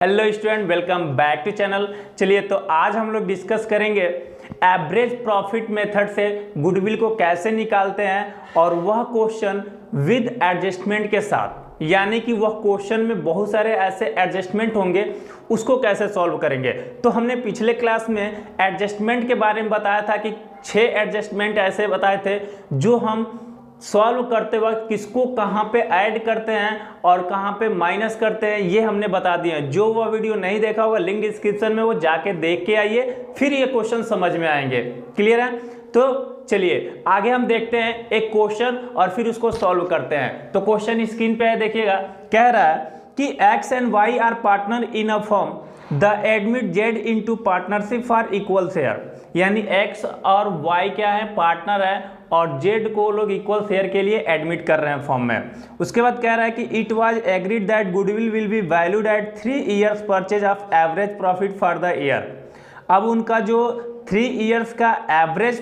Hello student, welcome back to channel. चलिए तो आज हम लोग डिस्कस करेंगे एवरेज प्रॉफिट मेथड से गुडविल को कैसे निकालते हैं और वह क्वेश्चन विद एडजस्टमेंट के साथ, यानी कि वह क्वेश्चन में बहुत सारे ऐसे एडजस्टमेंट होंगे, उसको कैसे सॉल्व करेंगे। तो हमने पिछले क्लास में एडजस्टमेंट के बारे में बताया था कि 6 एडजस्टमेंट ऐसे बताए थे जो हम सॉल्व करते वक्त किसको कहाँ पे ऐड करते हैं और कहाँ पे माइनस करते हैं, ये हमने बता दिए। जो वह वीडियो नहीं देखा होगा लिंक डिस्क्रिप्शन में, वो जाके देख के आइए, फिर ये क्वेश्चन समझ में आएंगे। क्लियर है? तो चलिए आगे हम देखते हैं एक क्वेश्चन और फिर उसको सॉल्व करते हैं। तो क्वेश्चन स्क्रीन पे है, देखिएगा। कह रहा है कि X and Y are partner in a firm, the admit Z into partnership for equal share, यानी एक्स और वाई क्या है, पार्टनर है और जेड को लोग इक्वल शेयर के लिए एडमिट कर रहे हैं फॉर्म में। उसके बाद कह रहा है कि it was agreed that goodwill will be valued at 3 years purchase of average profit for the year. अब उनका जो 3 इयर्स का एवरेज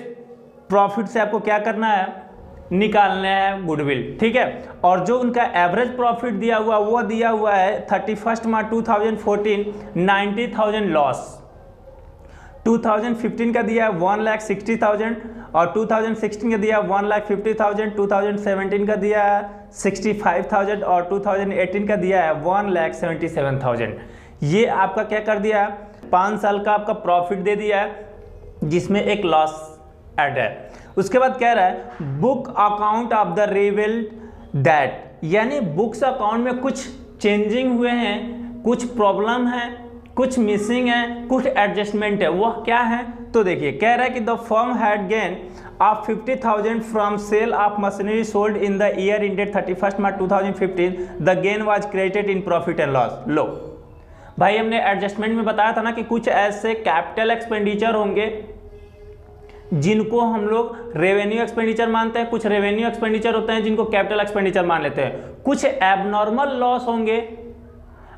प्रॉफिट से आपको क्या करना है, निकालना है गुडविल, ठीक है। और जो उनका एवरेज प्रॉफिट दिया हुआ वो दिया हुआ है 31 मार्च 2014 90,000 लॉस, 2015 का दिया है 1,60,000 और 2016 का दिया 1,50,000, 2017 का दिया है 65,000 और 2018 का दिया है 1,77,000। ये आपका क्या कर दिया है, 5 साल का आपका प्रॉफिट दे दिया है जिसमें एक लॉस ऐड है। उसके बाद कह रहा है book account of the revealed that, यानी बुक्स अकाउंट में कुछ चेंजिंग हुए हैं, कुछ प्रॉब्लम है, कुछ मिसिंग है, कुछ एडजस्टमेंट है। वह क्या है तो देखिए, कह रहा है कि the firm had gain of 50,000 from sale of machinery sold in the year ended 31 March 2015, the gain was credited in profit and loss. लो भाई, हमने एडजस्टमेंट में बताया था ना कि कुछ ऐसे कैपिटल एक्सपेंडिचर होंगे जिनको हम लोग रेवेन्यू एक्सपेंडिचर मानते हैं, कुछ रेवेन्यू एक्सपेंडिचर होते हैं जिनको कैपिटल एक्सपेंडिचर मान लेते हैं, कुछ एबनॉर्मल लॉस होंगे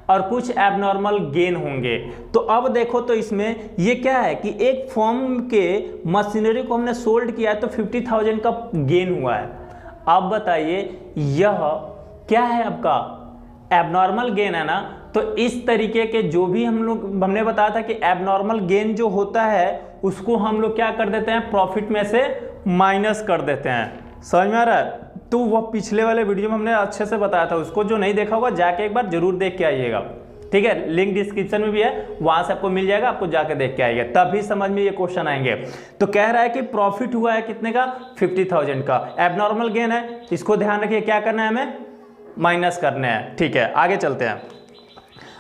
और कुछ एबनॉर्मल गेन होंगे। तो अब देखो तो इसमें ये क्या है कि एक फर्म के मशीनरी को हमने सोल्ड किया है तो 50,000 का गेन हुआ है। अब बताइए यह क्या है, आपका एबनॉर्मल गेन है ना। तो इस तरीके के जो भी हमने बताया था कि एबनॉर्मल गेन जो होता है उसको हम लोग क्या कर देते हैं, प्रॉफिट में से माइनस कर देते हैं। समझ में आ रहा है? तो वह पिछले वाले वीडियो में हमने अच्छे से बताया था, उसको जो नहीं देखा होगा जाके एक बार जरूर देख के आइएगा, ठीक है। लिंक डिस्क्रिप्शन में भी है, वहां से आपको मिल जाएगा, आपको जाके देख के आइएगा, तभी समझ में ये क्वेश्चन आएंगे। तो कह रहा है कि प्रॉफिट हुआ है कितने का, 50,000 का, एबनॉर्मल गेन है, इसको ध्यान रखिए क्या करना है, हमें माइनस करना है, ठीक है। आगे चलते हैं।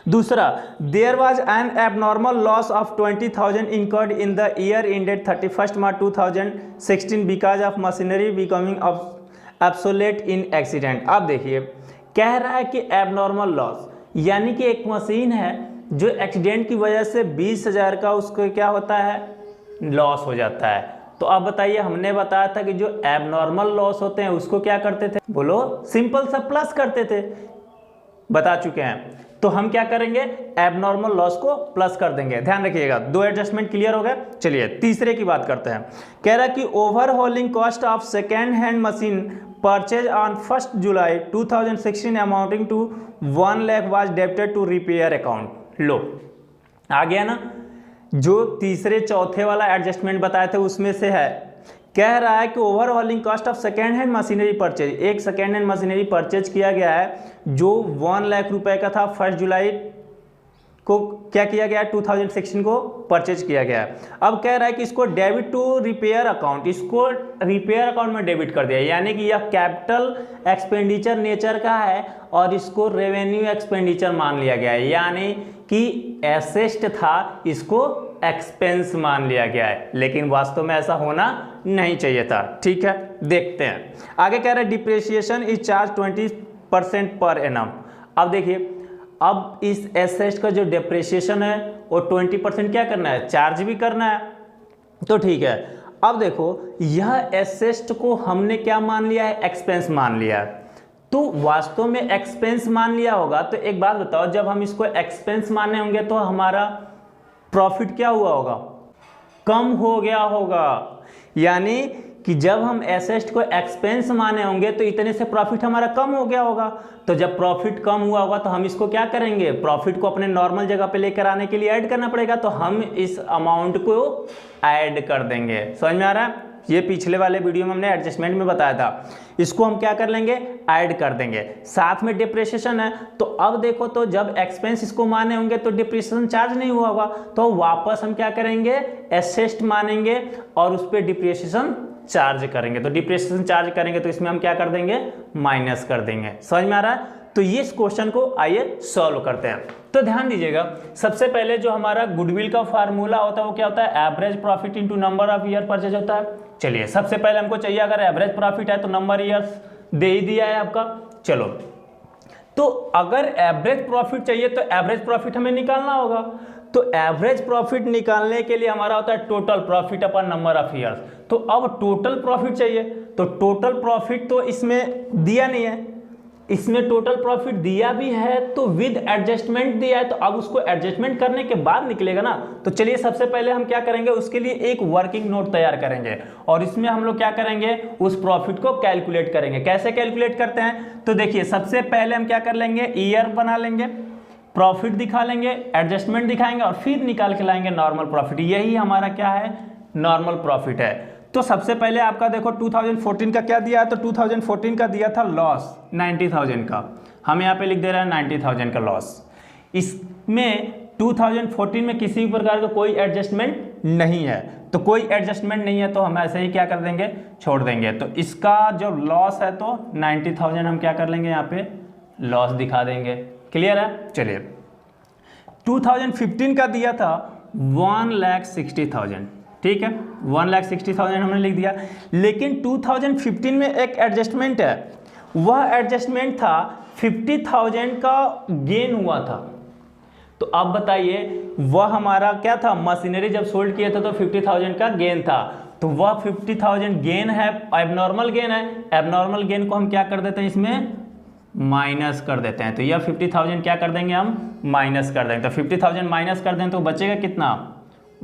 दूसरा, there was an abnormal loss of 20,000 incurred in the year ended 31 March 2016 because of machinery becoming obsolete in accident. अब देखिए, कह रहा है कि एबनॉर्मल लॉस यानी कि एक मशीन है जो एक्सीडेंट की वजह से 20,000 का उसको क्या होता है, लॉस हो जाता है। तो अब बताइए, हमने बताया था कि जो एबनॉर्मल लॉस होते हैं उसको क्या करते थे, बोलो, सिंपल सा प्लस करते थे, बता चुके हैं। तो हम क्या करेंगे, एबनॉर्मल लॉस को प्लस कर देंगे। ध्यान रखिएगा, 2 एडजस्टमेंट क्लियर हो गए। चलिए तीसरे की बात करते हैं। कह रहा है कि overhauling cost of second hand machine purchase on 1 July 2016 amounting to 1 lakh was debited to repair account. लो आ गया ना, जो तीसरे चौथे वाला एडजस्टमेंट बताए थे उसमें से है। कह रहा है कि overhauling cost of second hand machinery purchase, एक सेकेंड हैंड मशीनरी परचेज किया गया है जो 1 लाख रुपए का था, 1 जुलाई को क्या किया गया है, 2016 को परचेज किया गया है। अब कह रहा है कि इसको डेबिट टू रिपेयर अकाउंट, इसको रिपेयर अकाउंट में डेबिट कर दिया, यानी कि यह कैपिटल एक्सपेंडिचर नेचर का है और इसको रेवेन्यू एक्सपेंडिचर मान लिया गया है, यानी कि एसेट था, इसको एक्सपेंस मान लिया गया है, लेकिन वास्तव में ऐसा होना नहीं चाहिए था, ठीक है। देखते हैं आगे। कह रहा है depreciation is charge 20% per annum. अब देखिए, अब इस एसेट का जो डिप्रिसिएशन है वो 20% क्या करना है, चार्ज भी करना है, तो ठीक है। अब देखो, यह एसेट को हमने क्या मान लिया है, एक्सपेंस मान लिया है। तो वास्तव में एक्सपेंस मान लिया होगा तो एक बात बताओ, जब हम इसको एक्सपेंस माने होंगे तो हमारा प्रॉफिट क्या हुआ होगा, कम हो गया होगा, यानी कि जब हम एसेट को एक्सपेंस माने होंगे तो इतने से प्रॉफिट हमारा कम हो गया होगा। तो जब प्रॉफिट कम हुआ होगा तो हम इसको क्या करेंगे, प्रॉफिट को अपने नॉर्मल जगह पे लेकर आने के लिए ऐड करना पड़ेगा, तो हम इस अमाउंट को ऐड कर देंगे। समझ में आ रहा है? ये पिछले वाले वीडियो में हमने एडजस्टमेंट में बताया था, इसको हम क्या कर लेंगे, ऐड कर देंगे। साथ में डिप्रिसिएशन है, तो अब देखो तो जब एक्सपेंस इसको माने होंगे तो डिप्रिसिएशन चार्ज नहीं हुआ होगा, तो वापस हम क्या करेंगे, एसेट मानेंगे और उस पर डिप्रिसिएशन चार्ज करेंगे। तो डिप्रिसिएशन चार्ज करेंगे तो इसमें हम क्या कर देंगे, माइनस कर देंगे। समझ में आ रहा है? तो ये इस क्वेश्चन को आइए सॉल्व करते हैं। तो ध्यान दीजिएगा, सबसे पहले जो हमारा गुडविल का फार्मूला होता है वो क्या होता है, average profit into number of year purchase होता है। चलिए सबसे पहले हमको चाहिए, अगर एवरेज प्रॉफिट है तो नंबर ईयर्स दे ही दिया है आपका। चलो, तो अगर एवरेज प्रॉफिट चाहिए तो एवरेज प्रॉफिट हमें निकालना होगा। तो एवरेज प्रॉफिट निकालने के लिए हमारा होता है total profit upon number of years. तो अब टोटल प्रॉफिट चाहिए, तो टोटल प्रॉफिट तो इसमें दिया नहीं है, इसमें टोटल प्रॉफिट दिया भी है तो विद एडजस्टमेंट दिया है, तो अब उसको एडजस्टमेंट करने के बाद निकलेगा ना। तो चलिए सबसे पहले हम क्या करेंगे, उसके लिए एक वर्किंग नोट तैयार करेंगे और इसमें हम लोग क्या करेंगे, उस प्रॉफिट को कैलकुलेट करेंगे। कैसे कैलकुलेट करते हैं, तो देखिए सबसे पहले हम क्या कर लेंगे, ईयर बना लेंगे, प्रॉफिट दिखा लेंगे, एडजस्टमेंट दिखाएंगे और फिर निकाल के लाएंगे नॉर्मल प्रॉफिट। यही हमारा क्या है, नॉर्मल प्रॉफिट है। तो सबसे पहले आपका देखो 2014 का क्या दिया है, तो 2014 का दिया था लॉस 90,000 का, हम यहाँ पे लिख दे रहे हैं 90,000 का लॉस। इसमें 2014 में किसी भी प्रकार का कोई एडजस्टमेंट नहीं है, तो कोई एडजस्टमेंट नहीं है तो हम ऐसे ही क्या कर देंगे, छोड़ देंगे। तो इसका जो लॉस है तो 90,000 हम क्या कर लेंगे, यहाँ पे लॉस दिखा देंगे। क्लियर है? चलिए 2015 का दिया था 1,60,000, ठीक है, 1,60,000 हमने लिख दिया। लेकिन 2015 में एक एडजस्टमेंट है, वह एडजस्टमेंट था 50,000 का गेन हुआ था। तो अब बताइए वह हमारा क्या था, मशीनरी जब सोल्ड किया था तो 50,000 का गेन था, तो वह 50,000 गेन है, एबनॉर्मल गेन है। एबनॉर्मल गेन को हम क्या कर देते हैं, इसमें माइनस कर देते हैं। तो यह 50,000 क्या कर देंगे, हम माइनस कर देंगे। तो 50,000 माइनस कर दें तो बचेगा कितना,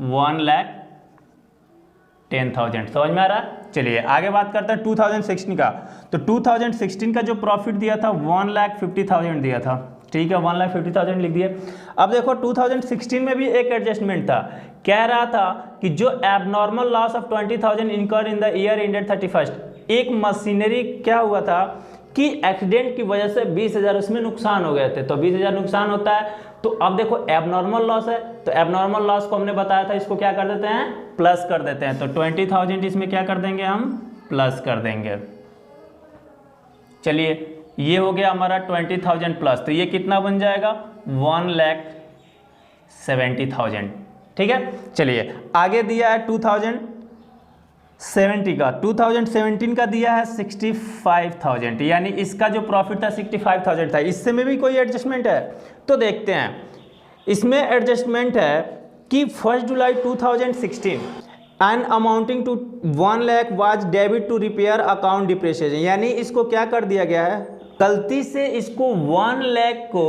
1,10,000। समझ में आ रहा है? चलिए आगे बात करते हैं 2016 का। तो 2016 का जो प्रॉफिट दिया था 1,50,000 दिया था, ठीक है, 1,50,000 लिख दिए। अब देखो 2016 में भी एक एडजस्टमेंट था, कह रहा था कि जो abnormal loss of 20,000 incurred in the year ended 31st, एक मशीनरी क्या हुआ था कि एक्सीडेंट की वजह से 20,000 उसमें नुकसान हो गए थे। तो 20,000 नुकसान होता है, तो अब देखो एबनॉर्मल लॉस है, तो एबनॉर्मल लॉस को हमने बताया था, इसको क्या कर देते हैं, प्लस कर देते हैं। तो 20,000 इसमें क्या कर देंगे, हम प्लस कर देंगे। चलिए ये हो गया हमारा 20,000 प्लस, तो ये कितना बन जाएगा, 1,70,000। ठीक है, चलिए आगे दिया है 2070 का, 2017 का दिया है 65,000, यानी इसका जो प्रॉफिट था 65,000 था। इससे में भी कोई एडजस्टमेंट है, तो देखते हैं। इसमें एडजस्टमेंट है कि 1 July 2016 and amounting to 1 lakh was debit to repair account depreciation, यानी इसको क्या कर दिया गया है, गलती से इसको 1 लाख को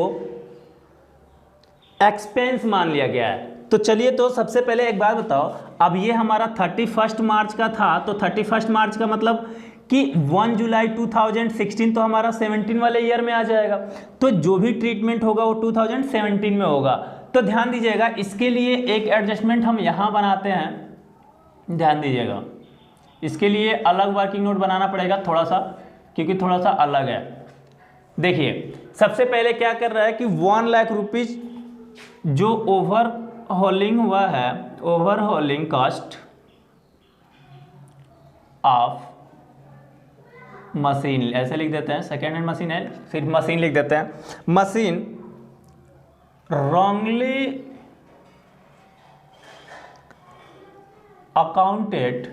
एक्सपेंस मान लिया गया है। तो चलिए, तो सबसे पहले एक बात बताओ, अब ये हमारा 31 मार्च का था, तो 31 मार्च का मतलब कि 1 जुलाई 2016 तो हमारा 17 वाले ईयर में आ जाएगा, तो जो भी ट्रीटमेंट होगा वो 2017 में होगा। तो ध्यान दीजिएगा, इसके लिए एक एडजस्टमेंट हम यहाँ बनाते हैं, ध्यान दीजिएगा, इसके लिए अलग वर्किंग नोट बनाना पड़ेगा थोड़ा सा, क्योंकि थोड़ा सा अलग है। देखिए सबसे पहले क्या कर रहा है कि 1 लाख रुपीज जो ओवर होल्डिंग हुआ है, over holding cost of machine, ऐसे लिख देते हैं, सेकेंड हैंड मशीन है, सिर्फ मशीन लिख देते हैं। Machine wrongly accounted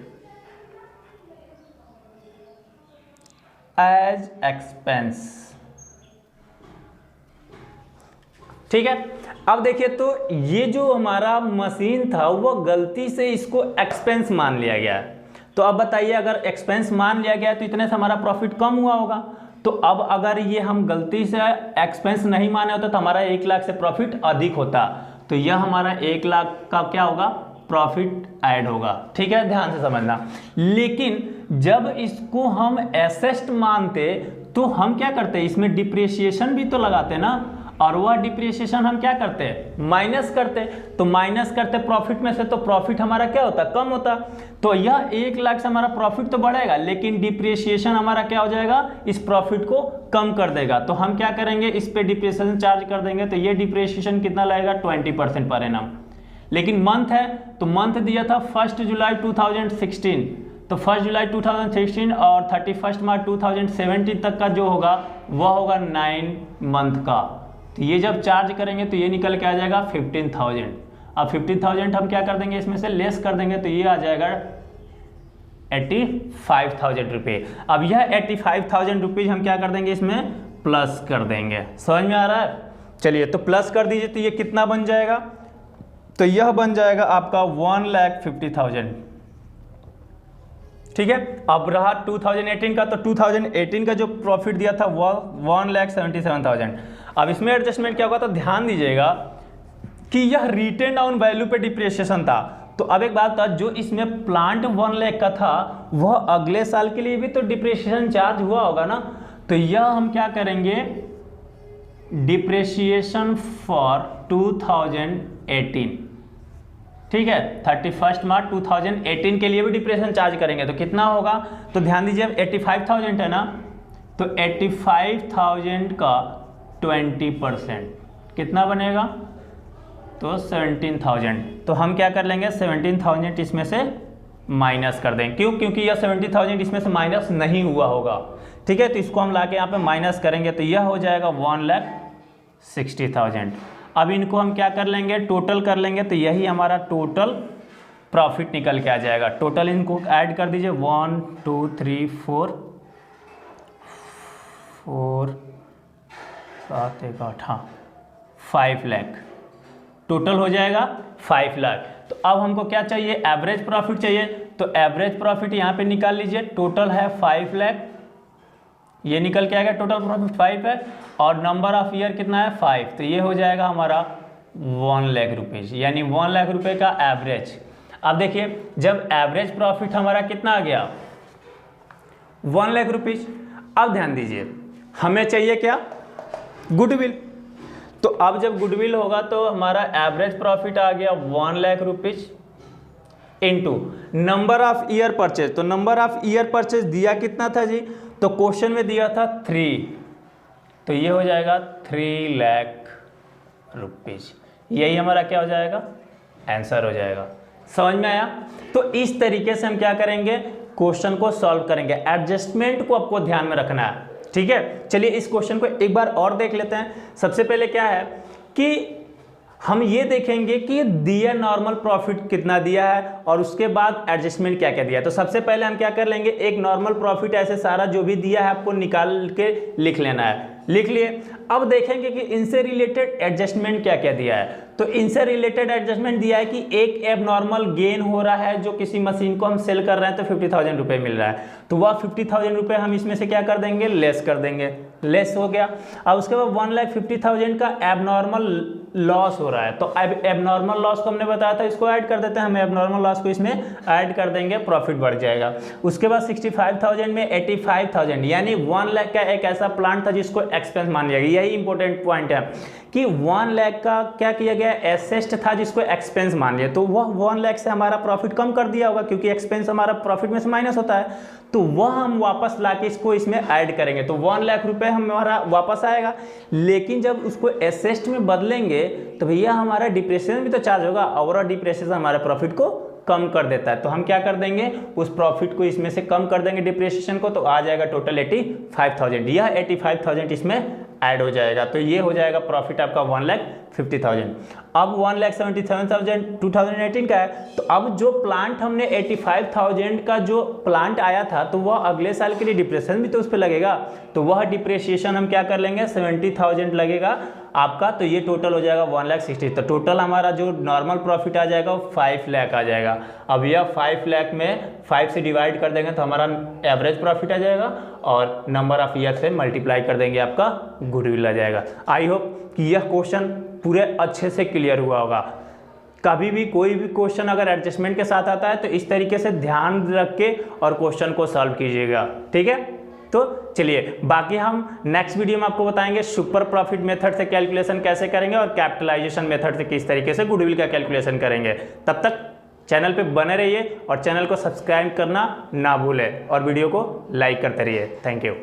as expense. ठीक है, अब देखिए, तो ये जो हमारा मशीन था वो गलती से इसको एक्सपेंस मान लिया गया है। तो अब बताइए, अगर एक्सपेंस मान लिया गया तो इतने से हमारा प्रॉफिट कम हुआ होगा। तो अब अगर ये हम गलती से एक्सपेंस नहीं माने होते तो हमारा 1 लाख से प्रॉफिट अधिक होता, तो यह हमारा 1 लाख का क्या होगा, प्रॉफिट ऐड होगा। ठीक है, ध्यान से समझना। लेकिन जब इसको हम एसेट मानते तो हम क्या करते, इसमें डिप्रिसिएशन भी तो लगाते ना, और वह डिप्रिसिएशन हम क्या करते हैं, माइनस करते। तो माइनस करते प्रॉफिट में से, तो प्रॉफिट हमारा क्या होता, कम होता। तो यह 1 लाख से हमारा प्रॉफिट तो बढ़ेगा, लेकिन डिप्रिसिएशन हमारा क्या हो जाएगा, इस प्रॉफिट को कम कर देगा। तो हम क्या करेंगे, इस पे डिप्रिसिएशन चार्ज कर देंगे। तो ये डिप्रिसिएशन कितना लगेगा, 20% पर एनम। लेकिन मंथ है, तो मंथ दिया था 1 जुलाई 2016, तो 1 जुलाई 2016 और 31 मार्च 2017 तक का जो होगा वह होगा 9 मंथ का। तो ये जब चार्ज करेंगे तो ये निकल के आ जाएगा 15,000। अब 15,000 हम क्या कर देंगे, इसमें से लेस कर देंगे, तो ये आ जाएगा 85,000 रुपये। अब यह 85,000 रुपीज़ हम क्या कर देंगे, इसमें प्लस कर देंगे। समझ में आ रहा है? चलिए तो प्लस कर दीजिए, तो ये कितना बन जाएगा, तो यह बन जाएगा आपका 1,50,000। ठीक है। अब रहा 2018 का, तो 2018 का जो प्रॉफिट दिया था वह 1,77,000। अब इसमें एडजस्टमेंट क्या होगा, तो ध्यान दीजिएगा कि यह रिटेन डाउन वैल्यू पे डिप्रिसिएशन था। तो अब एक बात था, जो इसमें प्लांट 1 लाख का था वह अगले साल के लिए भी तो डिप्रिसिएशन चार्ज हुआ होगा ना। तो यह हम क्या करेंगे, डिप्रिसिएशन फॉर 2018, ठीक है, 31 मार्च 2018 के लिए भी डिप्रिसिएशन चार्ज करेंगे। तो कितना होगा, तो ध्यान दीजिए, अब 85,000 है ना, तो 85,000 का 20% कितना बनेगा, तो 17,000। तो हम क्या कर लेंगे, 17,000 इसमें से माइनस कर देंगे। क्यों, क्योंकि यह 70,000 इसमें से माइनस नहीं हुआ होगा। ठीक है, तो इसको हम लाके यहाँ पे माइनस करेंगे, तो यह हो जाएगा 1,60,000। अब इनको हम क्या कर लेंगे, टोटल कर लेंगे, तो यही हमारा टोटल प्रॉफिट निकल के आ जाएगा। टोटल इनको ऐड कर दीजिए, 1 2 3 4 7 1 8, हाँ 5 लाख टोटल हो जाएगा, 5 लाख। तो अब हमको क्या चाहिए, एवरेज प्रॉफिट चाहिए। तो एवरेज प्रॉफिट यहाँ पे निकाल लीजिए, टोटल है 5 लाख, ये निकल के आएगा, टोटल प्रॉफिट 5 है, और नंबर ऑफ ईयर कितना है, 5। तो ये हो जाएगा हमारा 1 लाख रुपीज़, यानी 1 लाख रुपए का एवरेज। अब देखिए, जब एवरेज प्रॉफिट हमारा कितना आ गया, 1 लाख रुपीज़। अब ध्यान दीजिए, हमें चाहिए क्या, गुडविल। तो अब जब गुडविल होगा तो हमारा एवरेज प्रॉफिट आ गया 1 lakh rupees into number of year purchase. तो नंबर ऑफ ईयर परचेज दिया कितना था जी, तो क्वेश्चन में दिया था 3, तो ये हो जाएगा 3 लाख रुपीज़। यही हमारा क्या हो जाएगा, आंसर हो जाएगा। समझ में आया? तो इस तरीके से हम क्या करेंगे, क्वेश्चन को सॉल्व करेंगे। एडजस्टमेंट को आपको ध्यान में रखना है। ठीक है, चलिए इस क्वेश्चन को एक बार और देख लेते हैं। सबसे पहले क्या है कि हम ये देखेंगे कि दिया नॉर्मल प्रॉफिट कितना दिया है और उसके बाद एडजस्टमेंट क्या क्या दिया है। तो सबसे पहले हम क्या कर लेंगे, एक नॉर्मल प्रॉफिट ऐसे सारा जो भी दिया है आपको निकाल के लिख लेना है। लिख लिए। अब देखेंगे कि इनसे रिलेटेड एडजस्टमेंट क्या क्या दिया है। तो इनसे रिलेटेड एडजस्टमेंट दिया है कि एक एबनॉर्मल गेन हो रहा है, जो किसी मशीन को हम सेल कर रहे हैं तो 50,000 रुपये मिल रहा है, तो वह 50,000 रुपये हम इसमें से क्या कर देंगे, लेस कर देंगे। लेस हो गया। अब उसके बाद 1,50,000 का एबनॉर्मल लॉस हो रहा है, तो अब एबनॉर्मल लॉस को हमने बताया था, इसको ऐड कर देते हैं। हम एबनॉर्मल लॉस को इसमें ऐड कर देंगे, प्रॉफिट बढ़ जाएगा। उसके बाद 65,000 में 85,000, यानी 1 लाख का एक ऐसा प्लांट था जिसको एक्सपेंस मान लिया गया। यही इंपॉर्टेंट पॉइंट है कि 1 लाख का क्या किया गया, एसेट था जिसको एक्सपेंस मान लिया, तो वह 1 लाख से हमारा प्रॉफिट कम कर दिया होगा, क्योंकि एक्सपेंस हमारा प्रॉफिट में से माइनस होता है, तो वह हम वापस लाके इसको इसमें ऐड करेंगे, तो 1 लाख रुपए हमारा वापस आएगा। लेकिन जब उसको एसेट में बदलेंगे तो भैया हमारा डिप्रेशिएशन भी तो चार्ज होगा, और डिप्रेशिएशन हमारे प्रॉफिट को कम कर देता है। तो हम क्या कर देंगे, उस प्रॉफिट को इसमें से कम कर देंगे डिप्रिसिएशन को, तो आ जाएगा टोटल 85,000। यह 85,000 इसमें ऐड हो जाएगा, तो ये हो जाएगा प्रॉफिट आपका 1,50,000। अब 1,77,000 2018 का है, तो अब जो प्लांट हमने 85,000 का जो प्लांट आया था, तो वह अगले साल के लिए डिप्रेशन भी तो उस पर लगेगा, तो वह डिप्रिसिएशन हम क्या कर लेंगे, 70,000 लगेगा आपका, तो ये टोटल हो जाएगा 1,60,000। तो टोटल हमारा जो नॉर्मल प्रॉफिट आ जाएगा वो 5 लाख आ जाएगा। अब यह 5 लाख में 5 से डिवाइड कर देंगे तो हमारा एवरेज प्रॉफिट आ जाएगा, और नंबर ऑफ ईयर से मल्टीप्लाई कर देंगे, आपका गुडविल आ जाएगा। आई होप कि यह क्वेश्चन पूरे अच्छे से क्लियर हुआ होगा। कभी भी कोई भी क्वेश्चन अगर एडजस्टमेंट के साथ आता है तो इस तरीके से ध्यान रख के और क्वेश्चन को सॉल्व कीजिएगा, ठीक है। तो चलिए बाकी हम नेक्स्ट वीडियो में आपको बताएंगे सुपर प्रॉफिट मेथड से कैलकुलेशन कैसे करेंगे और कैपिटलाइजेशन मेथड से किस तरीके से गुडविल का कैलकुलेशन करेंगे। तब तक चैनल पे बने रहिए और चैनल को सब्सक्राइब करना ना भूलें और वीडियो को लाइक करते रहिए। Thank you.